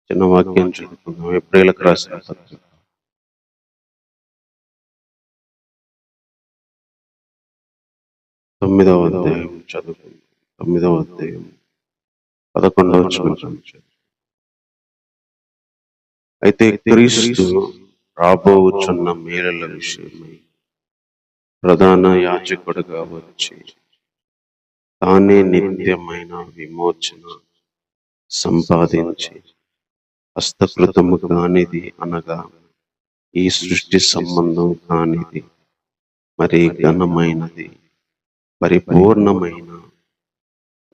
చిన్న వాక్యం చదువుకుందాం. ఏప్రిల్కి రాసిన పత్రిక 9వ అధ్యాయం చదువుకుందాం. 9వ అధ్యాయం 11వ వచనం. అయితే క్రీస్తు రాబోచున్న మేలుల విషయమై ప్రధాన యాజకుడుగా వచ్చి తానే నిత్యమైన విమోచన సంపాదించి హస్తకృతము కానిది అనగా ఈ సృష్టి సంబంధం కానిది మరి ఘనమైనది పరిపూర్ణమైన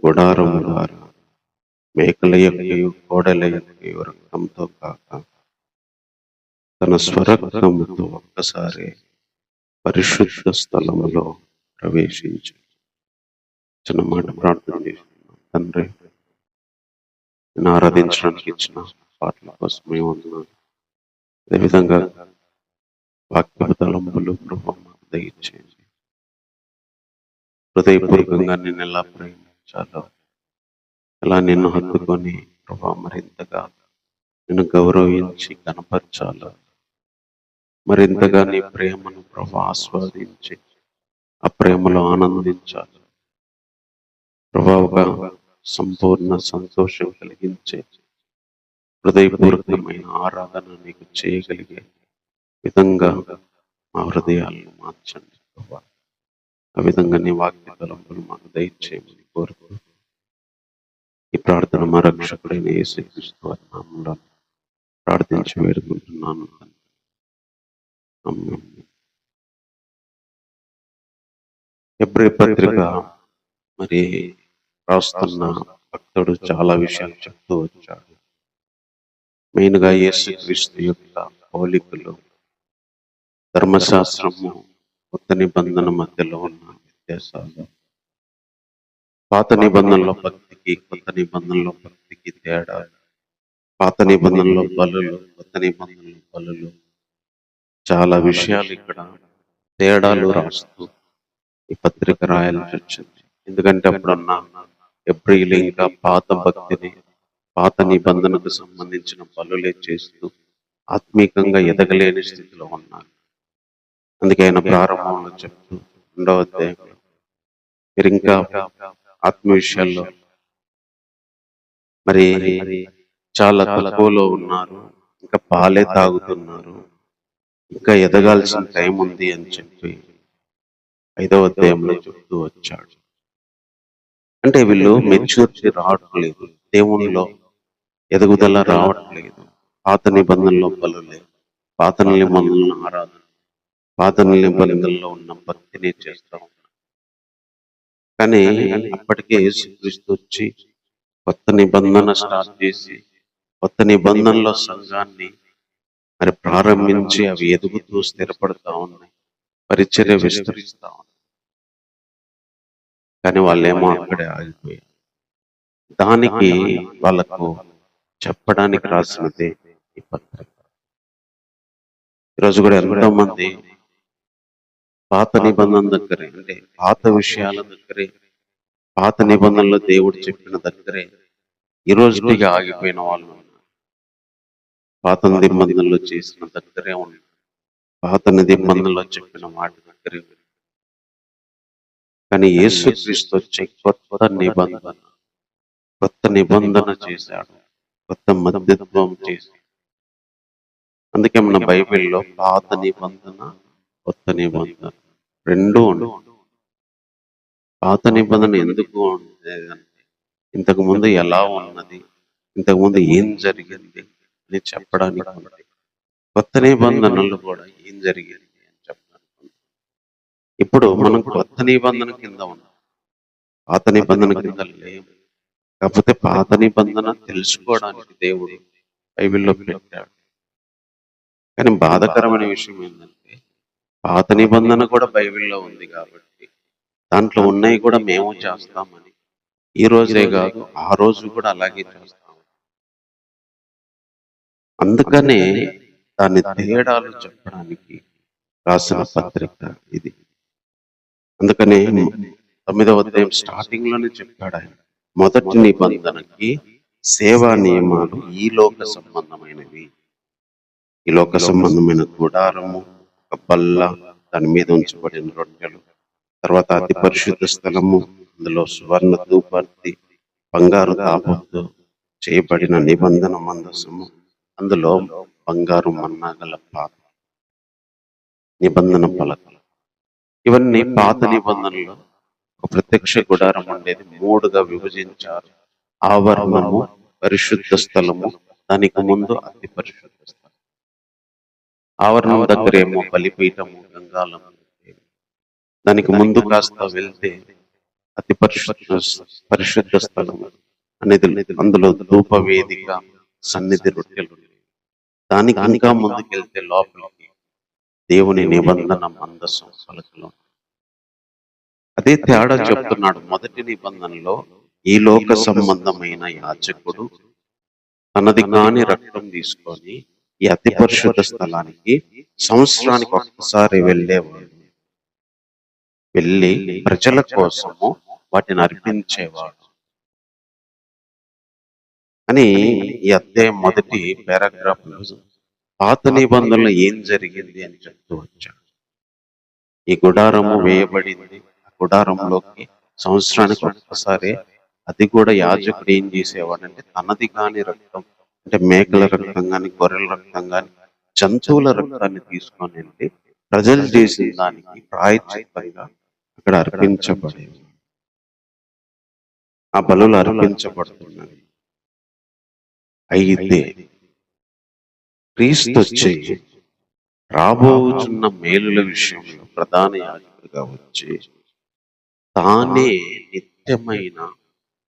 గుడారం ద్వారా మేకల యొక్కయు కోడెల యొక్కయు రక్తంతో కాక తన స్వరక్తముతో ఒక్కసారి పరిశుద్ధ స్థలములో ప్రవేశించి చిన్న మాట ప్రార్థన చేస్తున్నాం. తండ్రి, నేను ఆరాధించడానికి ఇచ్చిన పాటల కోసమే ఉన్నాను. అదేవిధంగా వాక్య తలంపులు ప్రభావం దయచేయండి. హృదయపూర్వకంగా నేను ఎలా ప్రేమించాలో, ఎలా నిన్ను హత్తుకొని ప్రభావం మరింతగా నిన్ను గౌరవించి కనపరచాలో, మరింతగా నీ ప్రేమను ప్రభు ఆస్వాదించి ఆ ప్రేమలో ఆనందించాలి. ప్రభావగా సంపూర్ణ సంతోషం కలిగించే హృదయపూర్వకమైన ఆరాధన నీకు చేయగలిగే విధంగా మా హృదయాలను మార్చండి ప్రభా. ఆ విధంగా నీ వాక్య తలంపులు మాకు దయచేయమని కోరుతూ ఈ ప్రార్థన మా రక్షకుడైన యేసుక్రీస్తు వారి నామములో ప్రార్థించి వేడుకుంటున్నాను. ఎబ్రీ పత్రిక మరి రాస్తున్న భక్తుడు చాలా విషయాలు చెప్తూ వచ్చాడు. మెయిన్గా యేసుక్రీస్తు యొక్క పోలికలు, ధర్మశాస్త్రము, కొత్త నిబంధన మధ్యలో ఉన్న వ్యత్యాసాలు, పాత నిబంధనలో భక్తికి కొత్త నిబంధనలో భక్తికి తేడా, పాత నిబంధనలో బలులు కొత్త నిబంధనలో బలులు, చాలా విషయాలు ఇక్కడ తేడాలు రాస్తూ ఈ పత్రిక రాయాల్సి వచ్చింది. ఎందుకంటే అప్పుడున్న ఎబ్రీలు ఇంకా పాత భక్తిని, పాత నిబంధనకు సంబంధించిన బలులే చేస్తూ ఆత్మీకంగా ఎదగలేని స్థితిలో ఉన్నారు. అందుకే ఆయన ప్రారంభంలో చెప్తూ 2వ అధ్యాయంలో మీరు ఇంకా ఆత్మ విషయాల్లో మరి చాలా తక్కువలో ఉన్నారు, ఇంకా పాలే తాగుతున్నారు, ఇంకా ఎదగాల్సిన టైం ఉంది అని చెప్పి 5వ అధ్యాయంలో చెప్తూ వచ్చాడు. అంటే వీళ్ళు మెచ్యూరిటీ రావట్లేదు, దేవునిలో ఎదుగుదల రావట్లేదు. పాత నిబంధనలో బలులే, పాత నిబంధనల ఆరాధన, పాత నిబంధనలో ఉన్న భక్తిని చేస్తూ ఉన్నారు. కానీ అప్పటికే యేసుక్రీస్తు వచ్చి కొత్త నిబంధన స్టార్ట్ చేసి కొత్త నిబంధనలో సంఘాన్ని మరి ప్రారంభించి అవి ఎదుగుతూ స్థిరపడతా ఉన్నాయి, పరిచర్య విస్తరిస్తా ఉన్నాయి. కానీ వాళ్ళేమో అక్కడే ఆగిపోయారు. దానికి వాళ్ళకు చెప్పడానికి రాసినదే ఈ పత్రిక. ఈరోజు కూడా ఎంతో మంది పాత నిబంధన దగ్గరే, అంటే పాత విషయాల దగ్గరే, పాత నిబంధనలో దేవుడు చెప్పిన దగ్గరే ఈ రోజుకి ఆగిపోయిన వాళ్ళు ఉన్నారు. పాత నిబంధనలో చేసిన దగ్గరే ఉన్నారు, పాత నిబంధనలో చెప్పిన వాటి దగ్గరే. కానీ యేసుక్రీస్తు వచ్చే కొత్త నిబంధన చేశాడు, కొత్త మధ్యత్వం చేశాడు. అందుకే మన బైబిల్లో పాత నిబంధన, కొత్త నిబంధన రెండూ ఉండవు. పాత నిబంధన ఎందుకు ఉండేదంటే ఇంతకుముందు ఎలా ఉన్నది, ఇంతకుముందు ఏం జరిగింది అని చెప్పడానికి ఉంది. కొత్త నిబంధనలు కూడా ఏం జరిగింది అని చెప్పడానికి. ఇప్పుడు మనం కొత్త నిబంధన కింద ఉన్నాం, పాత నిబంధన కింద లేము. కాకపోతే పాత నిబంధన తెలుసుకోవడానికి దేవుడు బైబిల్లో పెట్టాడు. కానీ బాధాకరమైన విషయం ఏంటంటే పాత నిబంధన కూడా బైబిల్లో ఉంది కాబట్టి దాంట్లో ఉన్నాయి కూడా మేము చేస్తామని ఈ రోజే కాదు ఆ రోజు కూడా అలాగే చేస్తాము. అందుకనే దాని తేడాలు చెప్పడానికి రాసిన పత్రిక ఇది. అందుకనే 9వ అధ్యాయం స్టార్టింగ్ లోనే చెప్పాడు ఆయన, మొదటి నిబంధనకి సేవా నియమాలు ఈ లోక సంబంధమైనవి. ఈ లోక సంబంధమైన గుడారము, ఒక బల్ల, దాని మీద ఉంచబడిన రొట్టెలు, తర్వాత అతి పరిశుద్ధ స్థలము, అందులో సువర్ణ ధూపార్తి, బంగారు తాపంతో చేయబడిన నిబంధన మందసము, అందులో బంగారు మన్నా గల పాత నిబంధన పలకలు. ఇవన్నీ పాత నిబంధనలు. ఒక ప్రత్యక్ష గుడారం ఉండేది, మూడుగా విభజించారు. ఆవరణము, పరిశుద్ధ స్థలము, దానికి ముందు అతి పరిశుద్ధ స్థలం. ఆవరణం దగ్గర ఏమో బలిపీఠము, గంగాళము, దానికి ముందు కాస్త వెళ్తే అతి పరిశుద్ధ స్థలము అనేది, అందులో ధూప వేదిక, సన్నిధి రొట్టెలు. దానికి ఇంకా ముందుకెళ్తే లోపలికి దేవుని నిబంధన మందసం పలకలు. అదే తేడా చెప్తున్నాడు. మొదటి నిబంధనలో ఈ లోక సంబంధమైన యాజకుడు తనది కాని రక్తం తీసుకొని ఈ అతి పరిశుద్ధ స్థలానికి సంవత్సరానికి ఒక్కసారి వెళ్ళేవాడు. వెళ్ళి ప్రజల కోసము వాటిని అర్పించేవాడు అని ఈ అధ్యాయం మొదటి పారాగ్రాఫ్ పాత నిబంధనలో ఏం జరిగింది అని చెప్తూ వచ్చాడు. ఈ గుడారము వేయబడింది. ఆ గుడారంలోకి సంవత్సరానికి ఒక్కసారి, అది కూడా యాజకుడు ఏం చేసేవాడంటే తనది కాని రక్తం, అంటే మేకల రక్తం కానీ, గొర్రెల రక్తం కానీ, జంతువుల రక్తాన్ని తీసుకొని వెళ్ళి ప్రజలు చేసిన దానికి ప్రాయశ్చిత్తంగా అక్కడ అర్పించబడేది. ఆ బలులు అర్పించబడుతున్నది. అయితే క్రీస్తు వచ్చి రాబోతున్న మేలుల విషయంలో ప్రధాన యాజకుడిగా వచ్చి తానే నిత్యమైన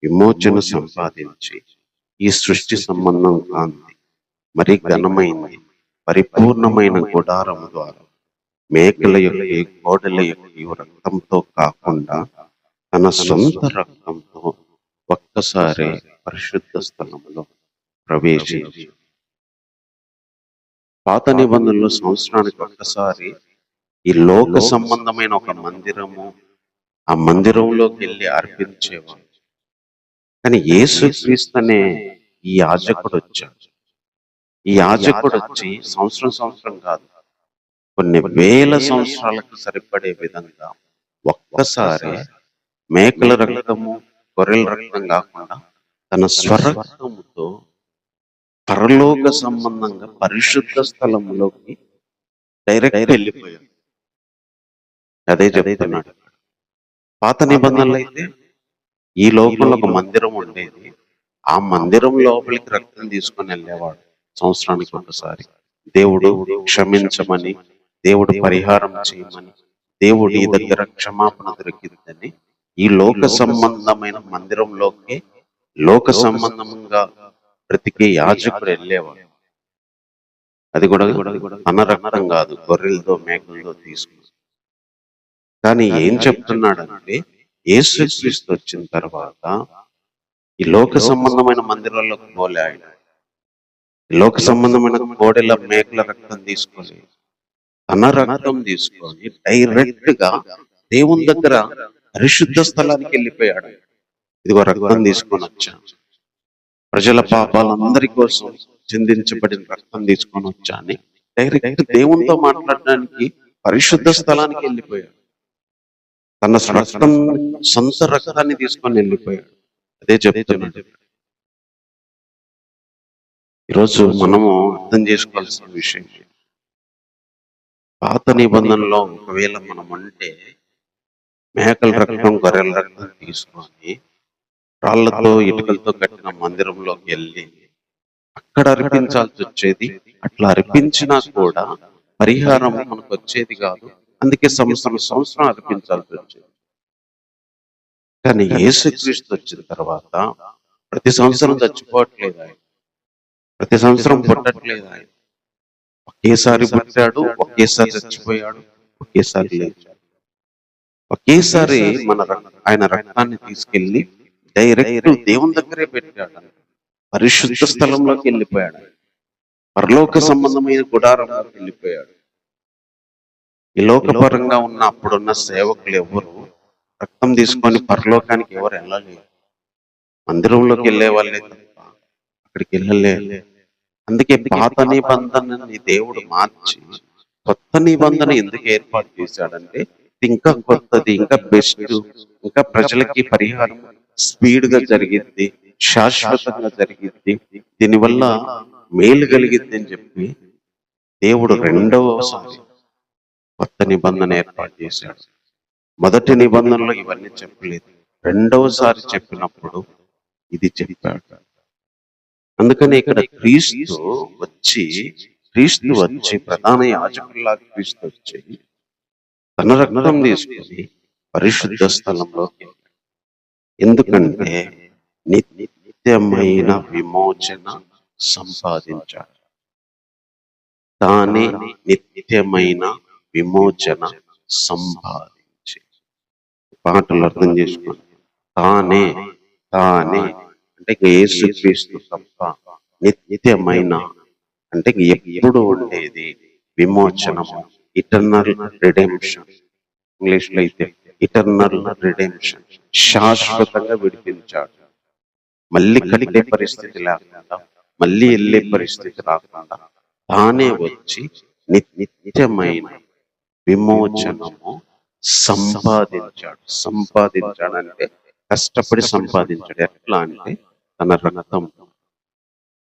విమోచన సంపాదించి ఈ సృష్టి సంబంధం కాంతి మరి ఘనమైంది పరిపూర్ణమైన గుడారము ద్వారా మేకల యొక్క, కోడల యొక్క రక్తంతో కాకుండా తన సొంత రక్తంతో ఒక్కసారి పరిశుద్ధ స్థలంలో ప్రవేశించి, పాత నిబంధనలు సంవత్సరానికి ఒక్కసారి ఈ లోక సంబంధమైన ఒక మందిరము, ఆ మందిరంలోకి వెళ్ళి అర్పించేవాడు. కానీ యేసుక్రీస్తు అనే ఈ యాజకుడు వచ్చాడు. ఈ యాజకుడు వచ్చి సంవత్సరం కాదు, కొన్ని వేల సంవత్సరాలకు సరిపడే విధంగా ఒక్కసారి మేకల రక్తము, గొర్రెల రక్తం కాకుండా తన స్వరక్తముతో పరలోక సంబంధంగా పరిశుద్ధ స్థలంలోకి డైరెక్ట్ వెళ్ళిపోయాడు. అదే చెప్తున్నాడు. పాత నిబంధనలు అయితే ఈ లోకంలో ఒక మందిరం ఉండేది. ఆ మందిరం లోపలికి రక్తం తీసుకొని వెళ్ళేవాడు సంవత్సరానికి ఒకసారి. దేవుడు క్షమించమని, దేవుడు పరిహారం చేయమని, దేవుడి దగ్గర క్షమాపణ దొరికిందని ఈ లోక సంబంధమైన మందిరంలోకి లోక సంబంధంగా బ్రతికే యాజకుడు వెళ్ళేవాడు. అది కూడా తన రక్తం కాదు, గొర్రెలతో మేకలతో తీసుకుని. కానీ ఏం చెప్తున్నాడంటే యేసుక్రీస్తు వచ్చిన తర్వాత ఈ లోక సంబంధమైన మందిరాల్లోకి పోలే ఆయన. ఈ లోక సంబంధమైన కోడెల మేకల రక్తం తీసుకొని తన రక్తం తీసుకొని డైరెక్ట్ గా దేవుని దగ్గర పరిశుద్ధ స్థలానికి వెళ్ళిపోయాడు. ఇదిగో రక్తం తీసుకొని వచ్చాను, ప్రజల పాపాలందరి కోసం చిందించబడిన రక్తం తీసుకొని వచ్చాను, డైరెక్ట్ దేవునితో మాట్లాడడానికి పరిశుద్ధ స్థలానికి వెళ్ళిపోయాడు. తన రక్తం, సొంత రక్తాన్ని తీసుకొని వెళ్ళిపోయాడు. అదే చెప్తున్నాడు. ఈరోజు మనము అర్థం చేసుకోవాల్సిన విషయం, పాత నిబంధనలో ఒకవేళ మనం అంటే మేకల రక్తం, గొర్రెల రక్తం తీసుకొని రాళ్లతో, ఇటుకలతో కట్టిన మందిరంలోకి వెళ్ళి అక్కడ అర్పించాల్సి వచ్చేది. అట్లా అర్పించినా కూడా పరిహారం మనకు వచ్చేది కాదు. అందుకే సంవత్సరం అర్పించాల్సి వచ్చేది. కానీ యేసుక్రీస్తు వచ్చిన తర్వాత ప్రతి సంవత్సరం చచ్చిపోవట్లేదు ఆయన, ప్రతి సంవత్సరం పుట్టట్లేదు ఆయన. ఒకేసారి పుట్టాడు, ఒకేసారి చచ్చిపోయాడు, ఒకేసారి లేచాడు. ఒకేసారి ఆయన రక్తాన్ని తీసుకెళ్లి డైరెక్ట్ దేవుని దగ్గరే పెట్టాడు. పరిశుద్ధ స్థలంలోకి వెళ్ళిపోయాడు. పరలోక సంబంధమైన గుడారంలోకి వెళ్ళిపోయాడు. ఈ లోకపరంగా ఉన్న అప్పుడున్న సేవకులు ఎవరు రక్తం తీసుకొని పరలోకానికి ఎవరు వెళ్ళలేదు. మందిరంలోకి వెళ్ళే వాళ్ళే తప్ప అక్కడికి వెళ్ళలేదు. అందుకే పాత నిబంధనని దేవుడు మార్చి కొత్త నిబంధన ఎందుకు ఏర్పాటు చేశాడంటే ఇంకా కొత్తది, ఇంకా బెస్ట్, ఇంకా ప్రజలకి పరిహారం స్పీడ్ గా జరిగిద్ది, శాశ్వతంగా జరిగిద్ది, దీనివల్ల మేలు కలిగిద్ది అని చెప్పి దేవుడు రెండవసారి కొత్త నిబంధన ఏర్పాటు చేశాడు. మొదటి నిబంధనలో ఇవన్నీ చెప్పలేదు, రెండవసారి చెప్పినప్పుడు ఇది చెప్పాడు. అందుకని ఇక్కడ క్రీస్తు వచ్చి ప్రధాన యాజకుల్లాగా క్రీస్తు వచ్చి తన రక్తం తీసుకొని పరిశుద్ధ స్థలంలోకి, ఎందుకంటే నిత్యమైన విమోచన సంపాదించాడు. తానే నిత్యమైన విమోచన సంపాదించి, పాటలు అర్థం చేసుకోండి. తానే అంటే యేసుక్రీస్తు తప్ప, నిత్యమైన అంటే ఎప్పుడు ఉండేది విమోచనము, ఇటర్నల్ రిడెంప్షన్. ఇంగ్లీష్ లో అయితే ఇటర్నల్ రిడెంప్షన్, శాశ్వతంగా విడిపించాడు. మళ్ళీ కట్టే పరిస్థితి లేకుండా, మళ్ళీ వెళ్ళే పరిస్థితి రాకుండా తానే వచ్చి నిత్యమైన విమోచనము సంపాదించాడంటే కష్టపడి సంపాదించాడు. ఎట్లా అంటే తన రక్తం,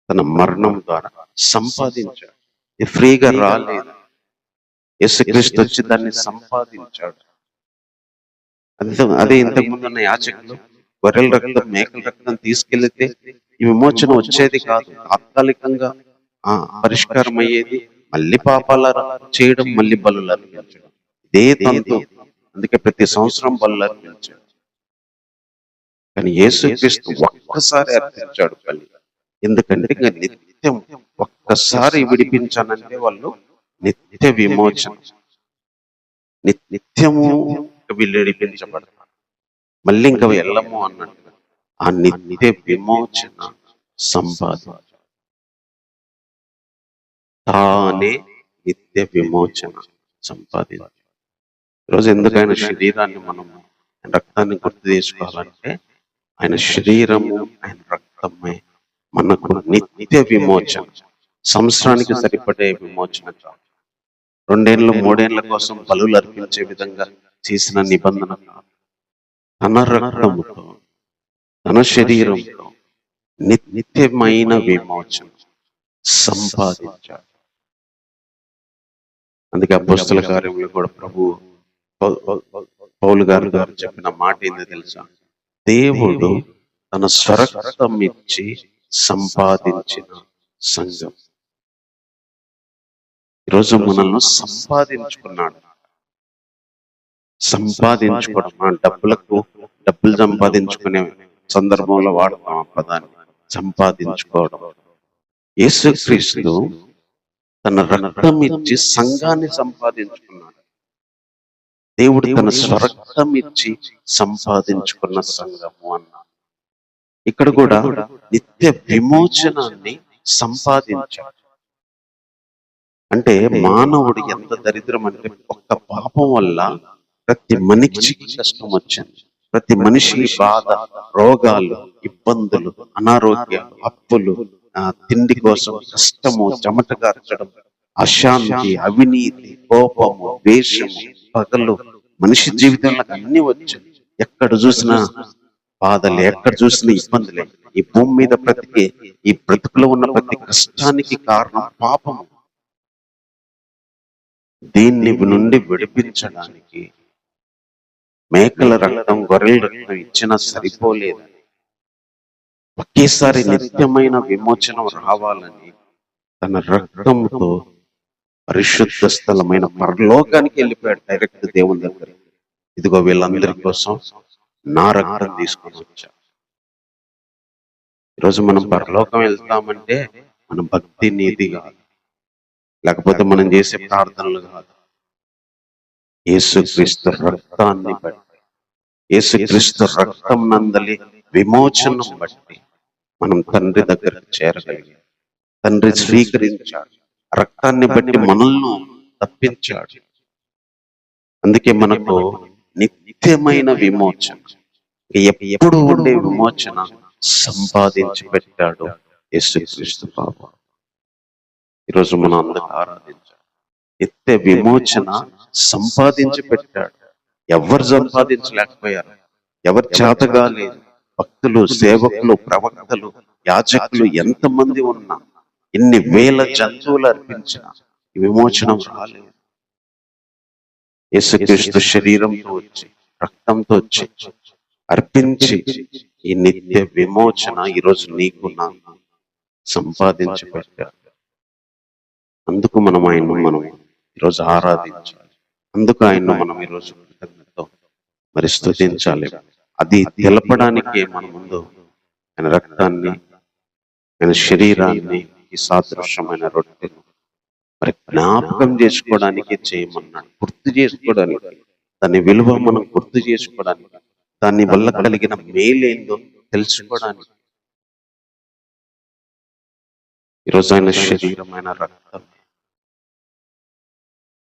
తన మరణం ద్వారా సంపాదించాడు. ఇది ఫ్రీగా రాలేదు. యేసుక్రీస్తు వచ్చి దాన్ని సంపాదించాడు. అదే ఇంతకు ముందు ఉన్న యాజకులు గొర్రెల రక్తం, మేకల రక్తం తీసుకెళ్తే ఈ విమోచన వచ్చేది కాదు. తాత్కాలికంగా పరిష్కారం అయ్యేది, మళ్ళీ పాపాల చేయడం, మళ్ళీ బలులు అర్పించడం, ఇదే తంతు. అందుకే ప్రతి సంవత్సరం బలులు అర్పించాడు. కానీ యేసుక్రీస్తు ఒక్కసారి అర్పించాడు బలి. ఎందుకంటే ఇంకా నిత్యం ఒక్కసారి విడిపించానంటే వాళ్ళు నిత్య విమోచన, నిత్యము వీళ్ళు విడిపించబడతారు. మళ్ళీ ఇంకా వెళ్ళము అన్నట్టు ఆ నిత్య విమోచన సంపాదించాడు. తానే నిత్య విమోచన సంపాదించాడు. ఈరోజు ఎందుకు ఆయన శరీరాన్ని మనము, రక్తాన్ని గుర్తు చేసుకోవాలంటే ఆయన శరీరము, ఆయన రక్తమే మనకు నిత్య విమోచన. సంవత్సరానికి సరిపడే విమోచన కాదు, 2 ఏళ్ళు 3 ఏళ్ల కోసం బలులు అర్పించే విధంగా చేసిన నిబంధన కాదు. తన రక్తముతో, తన శరీరంతో నిత్యమైన విమోచన సంపాదించాడు. అందుకే అపోస్తల కార్యంలో కూడా పౌలు గారు చెప్పిన మాట ఏందో తెలుసా? దేవుడు తన స్వరక్తం ఇచ్చి సంపాదించిన సంఘం. ఈరోజు మనల్ని సంపాదించుకోవడం, డబ్బులు సంపాదించుకునే సందర్భంలో వాడతాం ఆ పదాన్ని, సంపాదించుకోవడం. యేసుక్రీస్తు తన రక్తం ఇచ్చి సంఘాన్ని సంపాదించుకున్నాడు. దేవుడు తన స్వరక్తం ఇచ్చి సంపాదించుకున్న సంఘము అన్నాడు. ఇక్కడ కూడా నిత్య విమోచనాన్ని సంపాదించాడు. అంటే మానవుడు ఎంత దరిద్రం అంటే, ఒక్క పాపం వల్ల ప్రతి మనిషికి కష్టం వచ్చింది. ప్రతి మనిషి బాధ, రోగాలు, ఇబ్బందులు, అనారోగ్యాలు, అప్పులు, తిండి కోసం కష్టము, చెమట కార్చడం, అశాంతి, అవినీతి, కోపము, ద్వేషము, పగలు, మనిషి జీవితంలో అన్ని వచ్చాయి. ఎక్కడ చూసినా బాధలే, ఎక్కడ చూసినా ఇబ్బందులే. ఈ భూమి మీద ఈ బ్రతుకులో ఉన్న ప్రతి కష్టానికి కారణం పాపము. దీన్ని నుండి విడిపించడానికి మేకల రక్తం, గొర్రెల రక్తం ఇచ్చినా సరిపోలేదని, ఒకేసారి నిత్యమైన విమోచనం రావాలని తన రక్తంతో పరిశుద్ధ స్థలమైన పరలోకానికి వెళ్ళిపోయాడు, డైరెక్ట్ దేవుని దగ్గర. ఇదిగో వీళ్ళందరి కోసం నా రక్తం తీసుకొని వచ్చా. ఈరోజు మనం పరలోకం వెళ్తామంటే మన భక్తి, నీతి కాదు, లేకపోతే మనం చేసే ప్రార్థనలు కాదు. యేసుక్రీస్తు రక్తాన్ని బట్టి, యేసుక్రీస్తు రక్తం నందలి విమోచనం బట్టి మనం తండ్రి దగ్గరకు చేరగలిగాం. తండ్రి స్వీకరించాడు, రక్తాన్ని బట్టి మనల్ని తప్పించాడు. అందుకే మనకు నిత్యమైన విమోచన, ఎప్పుడు ఉండే విమోచన సంపాదించి పెట్టాడు యేసుక్రీస్తు ప్రభు. ఈరోజు మనం అందరూ ఆరాధించాలి. నిత్య విమోచన సంపాదించి పెట్టాడు. ఎవరు సంపాదించలేకపోయారు, ఎవరు చేతగా లేదు. భక్తులు, సేవకులు, ప్రవక్తలు, యాజకులు ఎంతమంది ఉన్నా, ఎన్ని వేల జంతువులు అర్పించిన ఈ విమోచనం రాలేదు. యేసుక్రీస్తు శరీరంతో వచ్చి, రక్తంతో వచ్చి అర్పించి ఈ నిత్య విమోచన ఈరోజు నీకు నాకు సంపాదించి పెట్టారు. అందుకు మనం ఆయన్ను ఈరోజు ఆరాధించాలి. అందుకు ఆయన్ను మనం ఈరోజు కృతజ్ఞతతో మరి స్తుతించాలి. అది తెలపడానికి మన ముందు ఆయన రక్తాన్ని, ఆయన శరీరాన్ని, ఈ సాదృశ్యమైన రొట్టెను మరి జ్ఞాపకం చేసుకోవడానికి చేయమన్నాడు. గుర్తు చేసుకోవడానికి, దాని విలువ మనం గుర్తు చేసుకోవడానికి, దాని వల్ల కలిగిన మేలేందో తెలుసుకోవడానికి. ఈరోజు ఆయన శరీరమైన రక్తం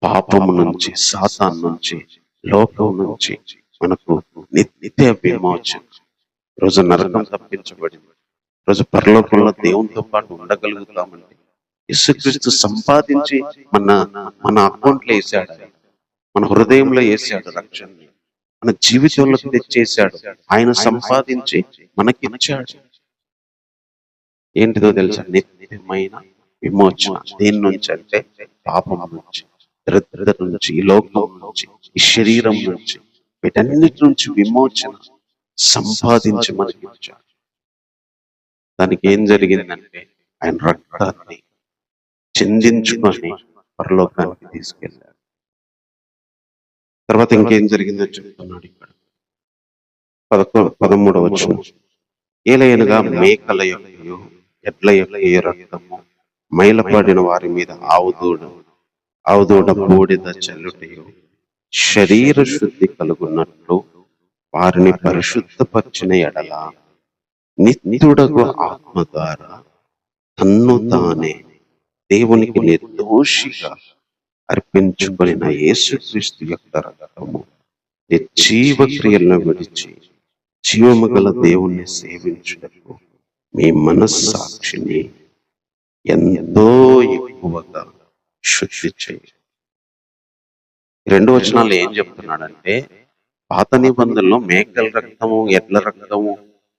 పాపము నుంచి, సాతాను నుంచి, లోకం నుంచి మనకు నిత్య విమోచన. ఈరోజు నరకం తప్పించబడింది. ఈరోజు పరలోకంలో దేవునితో పాటు ఉండగలుగుతామండి. యేసుక్రీస్తు సంపాదించి మన అకౌంట్లో వేసాడు, మన హృదయంలో వేసాడు రక్షణని, మన జీవితంలోకి తెచ్చేసాడు. ఆయన సంపాదించి మనకిచ్చాడు. ఏంటిదో తెలుసా? నిత్యమైన విమోచన. దేని నుంచి అంటే పాపం నుంచి, దరిద్రత నుంచి, ఈ లోకం నుంచి, ఈ శరీరం నుంచి, వీటన్నిటి నుంచి విమోచన సంపాదించి మనకి ఇచ్చాడు. దానికి ఏం జరిగిందంటే ఆయన రక్తాన్ని చిందించుకొని పరలోకానికి తీసుకెళ్ళాడు. తర్వాత ఇంకేం జరిగిందో చెప్తున్నాడు ఇక్కడ 13వ వచనం. ఏలయనగా మేకల యొక్కయు ఎడ్ల యొక్కయు రక్తము మైలపడిన వారి మీద ఆవుదూడ బూడిద చల్లుటయు శరీర శుద్ధి కలుగున్నట్లు వారిని పరిశుద్ధపరిచిన ఎడల నిత్యుడగు ఆత్మ ద్వారా తన్ను తానే దేవునికి నిర్దోషిగా అర్పించుకొనిన యేసుక్రీస్తు యొక్క రక్తము నిర్జీవ క్రియలను విడిచి జీవము గల దేవుణ్ణి సేవించుటకు మీ మనస్సాక్షిని ఎంతో ఎక్కువగా శుద్ధి చేయండి. 2 వచనాలు ఏం చెప్తున్నాడంటే, పాత నిబంధనలో మేకల రక్తము, ఎడ్ల రక్తము,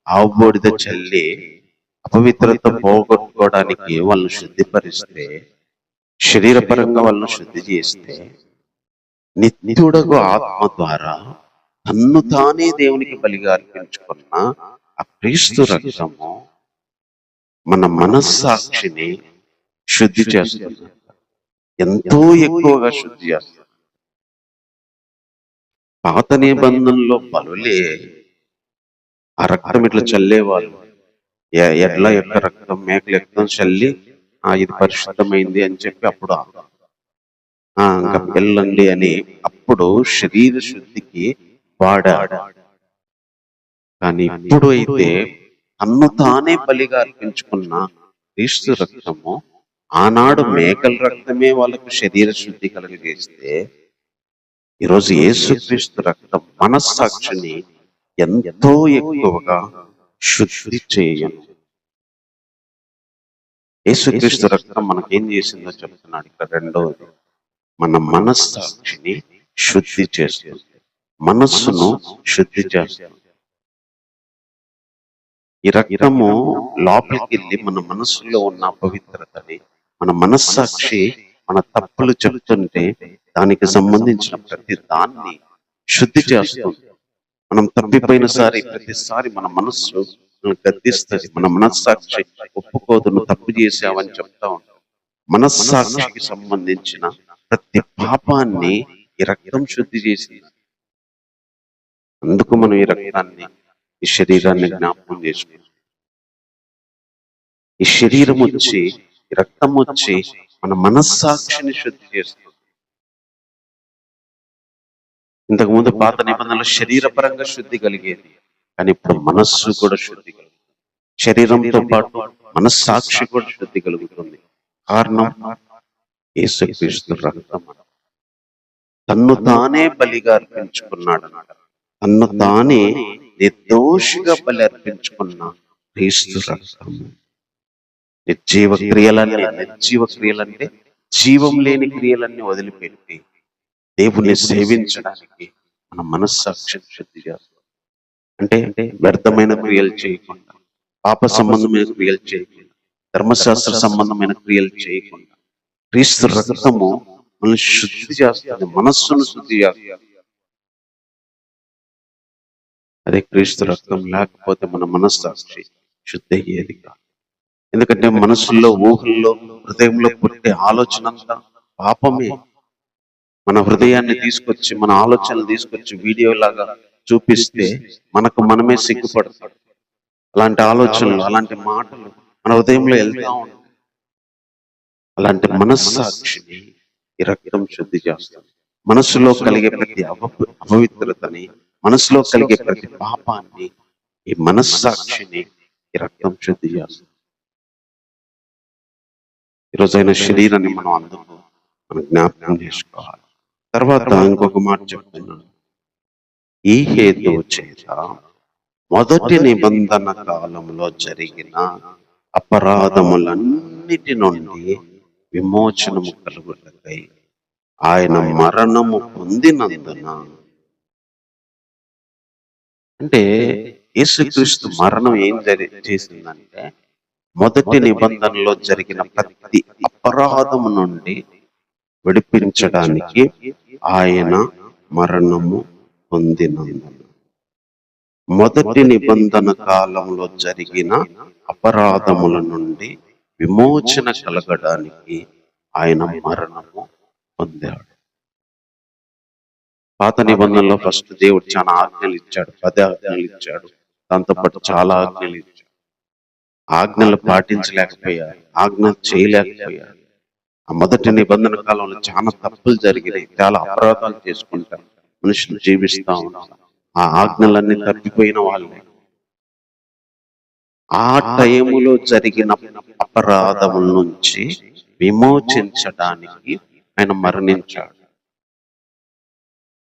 ఆవు బూడిద చల్లి అపవిత్రత పోగొట్టుకోవడానికి వాళ్ళని శుద్ధిపరిస్తే, శరీరపరంగా వాళ్ళని శుద్ధి చేస్తే, నిత్యుడగు ఆత్మ ద్వారా తన్ను తానే దేవునికి బలిగా అర్పించుకున్న ఆ క్రీస్తు రక్తము మన మనస్సాక్షిని శుద్ధి చేస్తుంది. ఎంతో ఎక్కువగా శుద్ధి చేస్తుంది. పాత నిబంధనలో బలులే ఆ రక్తం ఇట్లా చల్లేవాళ్ళు. ఎడ్ల యొక్క రక్తం, మేకల రక్తం చల్లి ఇది పరిశుద్ధమైంది అని చెప్పి అప్పుడు ఇంకా వెళ్ళండి అని అప్పుడు శరీర శుద్ధికి వాడాడు. కానీ ఇప్పుడు అయితే తన్ను తానే బలిగా అర్పించుకున్న క్రీస్తు రక్తము, ఆనాడు మేకల రక్తమే వాళ్ళకు శరీర శుద్ధి కలిగజేస్తే, ఈరోజు యేసుక్రీస్తు రక్తం మనస్సాక్షిని ఎంతో ఎక్కువగా శుద్ధి చేయను. యేసుక్రీస్తు రక్తం మనకేం చేసిందో చెప్తున్నాడు ఇక్కడ. రెండవది, మన మనస్సాక్షిని శుద్ధి చేస్తుంది, మనస్సును శుద్ధి చేస్తుంది. ఈ రక్తము లోపలికి వెళ్ళి మన మనస్సులో ఉన్న అపవిత్రతని, మన మనస్సాక్షి మన తప్పులు చెబుతుంటే దానికి సంబంధించిన ప్రతి దాన్ని శుద్ధి చేస్తుంది. మనం తప్పిపోయిన ప్రతిసారి మన మనస్సు గద్దిస్తుంది. మన మనస్సాక్షి ఒప్పుకోదు, నువ్వు తప్పు చేసావని చెప్తా ఉంటాం. మనస్సాక్షికి సంబంధించిన ప్రతి పాపాన్ని ఈ రక్తం శుద్ధి చేసింది. అందుకు మనం ఈ రక్తాన్ని, ఈ శరీరాన్ని జ్ఞాపకం చేసుకుంటాం. ఈ శరీరం వచ్చి, ఈ రక్తం వచ్చి మన మనస్సాక్షిని శుద్ధి చేస్తుంది. ఇంతకుముందు పాత నిబంధనలు శరీరపరంగా శుద్ధి కలిగేది, కానీ ఇప్పుడు మనస్సు కూడా శుద్ధి కలుగుతుంది. శరీరంతో పాటు మనస్సాక్షి కూడా శుద్ధి కలుగుతుంది. కారణం యేసుక్రీస్తు రక్తం. తన్ను తానే బలిగా అర్పించుకున్నాడు. తన్ను తానే నిర్దోషిగా బలి అర్పించుకున్న క్రీస్తు రక్తం. నిర్జీవ క్రియలంటే జీవం లేని క్రియలన్నీ వదిలిపెట్టి దేవుణ్ణి సేవించడానికి మన మనస్సాక్షిని శుద్ధి చేస్తాం. అంటే వ్యర్థమైన క్రియలు చేయకుండా, పాప సంబంధమైన క్రియలు చేయకుండా, ధర్మశాస్త్ర సంబంధమైన క్రియలు చేయకుండా క్రీస్తు రక్తము మనల్ని శుద్ధి చేస్తుంది, మనస్సును శుద్ధి చేస్తుంది. అదే క్రీస్తు రక్తం లేకపోతే మన మనస్సాక్షి శుద్ధి అయ్యేది కాదు. ఎందుకంటే మనసుల్లో, ఊహల్లో, హృదయంలో పుట్టే ఆలోచన అంతా పాపమే. మన హృదయాన్ని తీసుకొచ్చి, మన ఆలోచనలు తీసుకొచ్చి వీడియో లాగా చూపిస్తే మనకు మనమే సిగ్గుపడతాం. అలాంటి ఆలోచనలు, అలాంటి మాటలు మన హృదయంలో వెళ్తా ఉంటాయి. అలాంటి మనస్సాక్షిని ఈ రక్తం శుద్ధి చేస్తుంది. మనసులో కలిగే ప్రతి అపవిత్రతని, మనసులో కలిగే ప్రతి పాపాన్ని ఈ మనస్సాక్షిని ఈ రక్తం శుద్ధి చేస్తుంది. ఈరోజైన శరీరాన్ని మనం జ్ఞాపకం చేసుకోవాలి. తర్వాత ఇంకొక మాట చెప్తున్నాను. ఈ హేతువు చేత మొదటి నిబంధన కాలంలో జరిగిన అపరాధములన్నిటి నుండి విమోచనము కలుగుటకై ఆయన మరణము పొందినందున, అంటే యేసుక్రీస్తు మరణం ఏం చేసిందంటే మొదటి నిబంధనలో జరిగిన ప్రతి అపరాధము నుండి విడిపించడానికి ఆయన మరణము పొందినందున, మొదటి నిబంధన కాలంలో జరిగిన అపరాధముల నుండి విమోచన కలగడానికి ఆయన మరణము పొందాడు. పాత నిబంధనలో ఫస్ట్ దేవుడు చాలా ఆజ్ఞలు ఇచ్చాడు, 10 ఆజ్ఞలు ఇచ్చాడు. దాంతోపాటు చాలా ఆజ్ఞలు ఇచ్చాడు. ఆజ్ఞలు పాటించలేకపోయారు, ఆజ్ఞలు చేయలేకపోయారు. ఆ మొదటి నిబంధన కాలంలో చాలా తప్పులు జరిగినాయి, చాలా అపరాధాలు చేసుకుంటారు, మనుషులు జీవిస్తా ఉంటారు. ఆ ఆజ్ఞలన్నీ తప్పిపోయిన వాళ్ళే. ఆ టైములో జరిగిన అపరాధముల నుంచి విమోచించడానికి ఆయన మరణించాడు.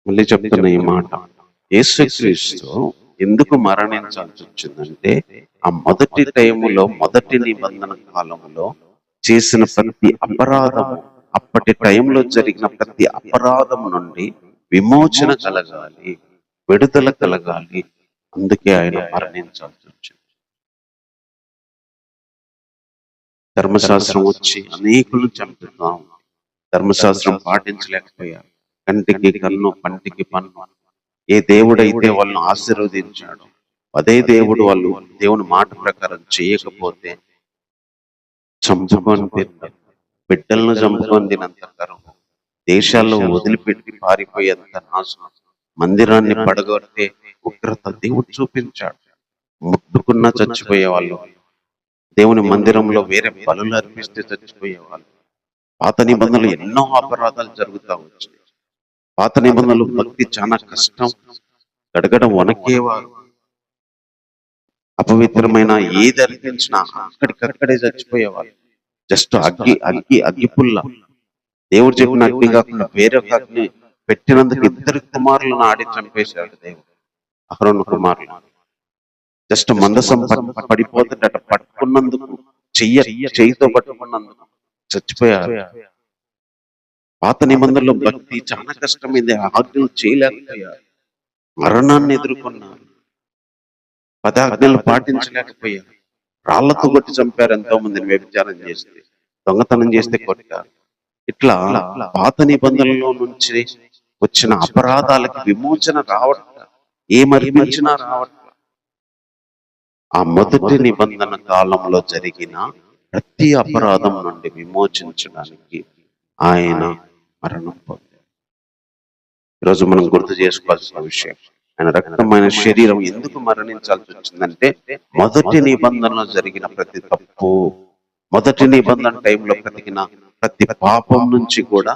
మళ్ళీ చెప్తున్న ఈ మాట, యేసుక్రీస్తు ఎందుకు మరణించాల్సి వచ్చిందంటే ఆ మొదటి టైములో, మొదటి నిబంధన కాలంలో చేసిన ప్రతి అపరాధము, అప్పటి టైంలో జరిగిన ప్రతి అపరాధం నుండి విమోచన కలగాలి, విడుదల కలగాలి. అందుకే ఆయన మరణించాల్సి వచ్చింది. ధర్మశాస్త్రం వచ్చి అనేకులు చంపుతాం, ధర్మశాస్త్రం పాటించలేకపోయారు. కంటికి కన్ను, పంటికి పన్ను. ఏ దేవుడైతే వాళ్ళను ఆశీర్వదించాడు, అదే దేవుడు వాళ్ళు దేవుని మాట ప్రకారం చేయకపోతే చంపుకొని తిన్నారు, బిడ్డలను చంపుకొని తినంత కరువు, దేశాల్లో వదిలిపెట్టి పారిపోయేంత నాశనం, మందిరాన్ని పడగొట్టే ఉగ్రత దేవుడు చూపించాడు. ముట్టుకున్న చచ్చిపోయే వాళ్ళు, దేవుని మందిరంలో వేరే బలులు అర్పిస్తే చచ్చిపోయేవాళ్ళు. పాత నిబంధనలు ఎన్నో అపరాధాలు జరుగుతూ వచ్చాయి. పాత నిబంధనలు భక్తి చాలా కష్టం, గడగడ వణకేవారు. అపవిత్రమైన ఏది అర్పించినా అక్కడికక్కడే చచ్చిపోయేవాళ్ళు. జస్ట్ అగ్గి పుల్ల. దేవుడు చెప్పిన అగ్ని కాకుండా వేరొక అగ్ని పెట్టినందుకు 2 కుమారులను ఆడి చంపేశాడు దేవుడు, అహరోను కుమారులు. జస్ట్ మందసం పడిపోతుంటే అట్లా పట్టుకున్నందుకు, చెయ్యితో పట్టుకున్నందుకు చచ్చిపోయారు. పాత నిబంధనలో భక్తి చాలా కష్టమైంది, ఆజ్ఞలు చేయలేకపోయారు, మరణాన్ని ఎదుర్కొన్నారు, 10 ఆజ్ఞలు పాటించలేకపోయారు, రాళ్లతో కొట్టి చంపారు ఎంతో మందిని. వ్యభిచారం చేస్తే, దొంగతనం చేస్తే కొట్టారు. ఇట్లా పాత నిబంధనలో నుంచి వచ్చిన అపరాధాలకి విమోచన రావట్ల, ఏమర్పించినా రావట్ల. ఆ మొదటి నిబంధన కాలంలో జరిగిన ప్రతి అపరాధం నుండి విమోచించడానికి ఆయన మరణం పొందాడు. ఈరోజు మనం గుర్తు చేసుకోవాల్సిన విషయం, ఆయన రక్తమైన శరీరం ఎందుకు మరణించాల్సి వచ్చిందంటే మొదటి నిబంధనలో జరిగిన ప్రతి తప్పు, మొదటి నిబంధన టైంలో బ్రతికిన ప్రతి పాపం నుంచి కూడా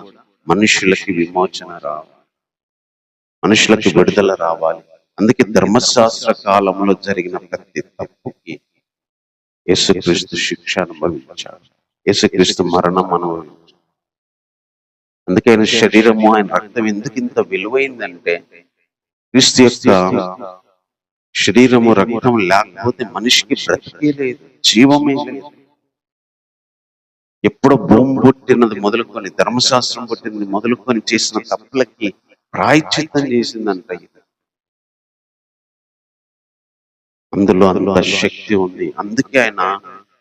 మనుషులకి విమోచన రావాలి, మనుషులకి విడుదల రావాలి. అందుకే ధర్మశాస్త్ర కాలంలో జరిగిన ప్రతి తప్పుకి యేసుక్రీస్తు శిక్ష అనుభవించాడు, యేసుక్రీస్తు మరణం అనుభవించాడు. అందుకే ఆయన శరీరము, ఆయన రక్తం ఎందుకు ఇంత విలువైందంటే క్రీస్తు యొక్క శరీరము, రక్తం లేకపోతే మనిషికి బ్రతికే లేదు, జీవమే లేదు. ఎప్పుడో భూమి పుట్టినది మొదలుకొని, ధర్మశాస్త్రం పుట్టినది మొదలుకొని చేసిన తప్పులకి ప్రాయశ్చిత్తం చేసిందంట ఇది. అందులో అంత శక్తి ఉంది. అందుకే ఆయన